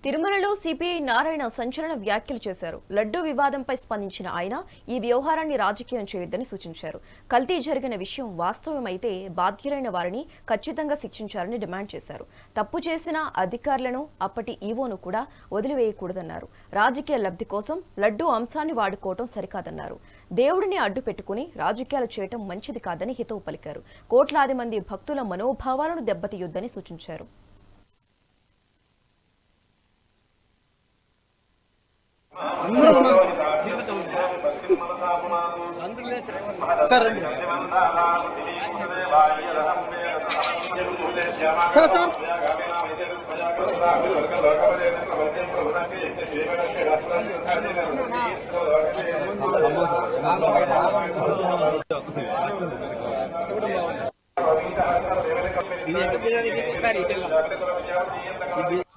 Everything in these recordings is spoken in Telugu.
తిరుమలలో సిపిఐ నారాయణ సంచలన వ్యాఖ్యలు చేశారు. లడ్డూ వివాదంపై స్పందించిన ఆయన ఈ వ్యవహారాన్ని రాజకీయం చేయొద్దని సూచించారు. కల్తీ జరిగిన విషయం వాస్తవమైతే బాధ్యులైన వారిని ఖచ్చితంగా శిక్షించాలని డిమాండ్ చేశారు. తప్పు చేసిన అధికారులను అప్పటి ఈవోను కూడా వదిలివేయకూడదన్నారు. రాజకీయ లబ్ధి కోసం లడ్డూ అంశాన్ని వాడుకోవడం సరికాదన్నారు. దేవుడిని అడ్డు పెట్టుకుని రాజకీయాలు చేయటం మంచిది కాదని హితవు పలికారు. కోట్లాది మంది భక్తుల మనోభావాలను దెబ్బతీయొద్దని సూచించారు.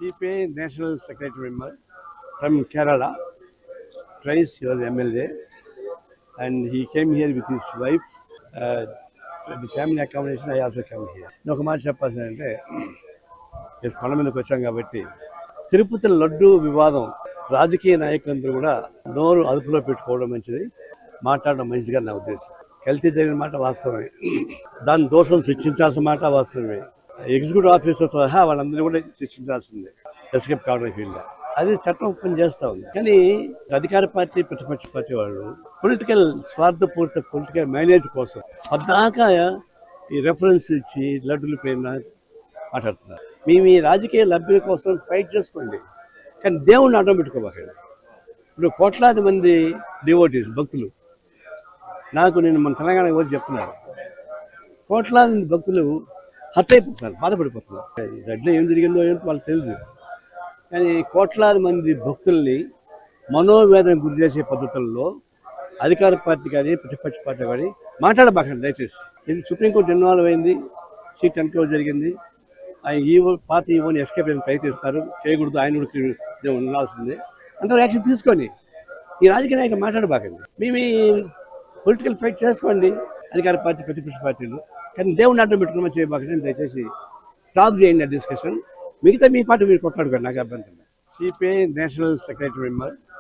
CPI National Secretary member from Kerala. Twice he was MLA, and he came here with his wife. The family accommodation I also come here. ఒక మాట చెప్పాల్సిందంటే కొండ మీదకి వచ్చాం కాబట్టి తిరుపతి లడ్డు వివాదం రాజకీయ నాయకులందరూ కూడా నోరు అదుపులో పెట్టుకోవడం మంచిది, మాట్లాడడం మంచిదిగా నా ఉద్దేశం. కల్తీ జరిగిన మాట వాస్తవమే, దాని దోషం శిక్షించాల్సిన మాట వాస్తవమే. ఎగ్జిక్యూటివ్ ఆఫీసర్ సహా వాళ్ళందరినీ కూడా శిక్షించాల్సిందే ఎస్కేప్ కావడం ఫీల్డ్. అది చట్టం పని చేస్తూ ఉంది. కానీ అధికార పార్టీ ప్రతిపక్ష పార్టీ వాళ్ళు పొలిటికల్ స్వార్థపూరిత పొలిటికల్ మేనేజ్ కోసం పద్దాకా ఈ రెఫరెన్స్ ఇచ్చి లడ్డుల పైన మాట్లాడుతున్నారు. మేము ఈ రాజకీయ లబ్ధి కోసం ఫైట్ చేసుకోండి, కానీ దేవుణ్ణి అడ్డం పెట్టుకోబాకండి. ఇప్పుడు కోట్లాది మంది డివోటీస్ భక్తులు, నాకు నేను మన తెలంగాణ వచ్చి చెప్తున్నారు, కోట్లాది మంది భక్తులు హర్ట్ అయిపోతున్నారు, బాధపడిపోతున్నారు. లడ్డులో ఏం జరిగిందో ఏంటో వాళ్ళకి తెలియదు. కానీ కోట్లాది మంది భక్తుల్ని మనోవేదన గురి చేసే పద్ధతుల్లో అధికార పార్టీ కానీ ప్రతిపక్ష పార్టీ కానీ మాట్లాడబాకండి దయచేసి. ఇది సుప్రీంకోర్టు ఇన్వాల్వ్ అయింది, సీట్ ఎన్క్లోజ్ జరిగింది. ఆయన ఈవో పాత ఈవోని ఎస్కేప్ అయిన ప్రయత్నిస్తారు, చేయకూడదు, ఆయన ఉండాల్సిందే. అంత యాక్షన్ తీసుకొని ఈ రాజకీయ నాయకులు మాట్లాడబాకండి. మేము ఈ పొలిటికల్ ఫైట్ చేసుకోండి అధికార పార్టీ ప్రతిపక్ష పార్టీలు, కానీ దేవుడిని అడ్డం పెట్టుకుని చేయబాకండి. దయచేసి స్టాప్ చేయండి ఆ డిస్కషన్. మిగతా మీ పార్టీ మీరు కొట్లాడుకోండి, నాకు అభ్యంతరం. CPI national secretary member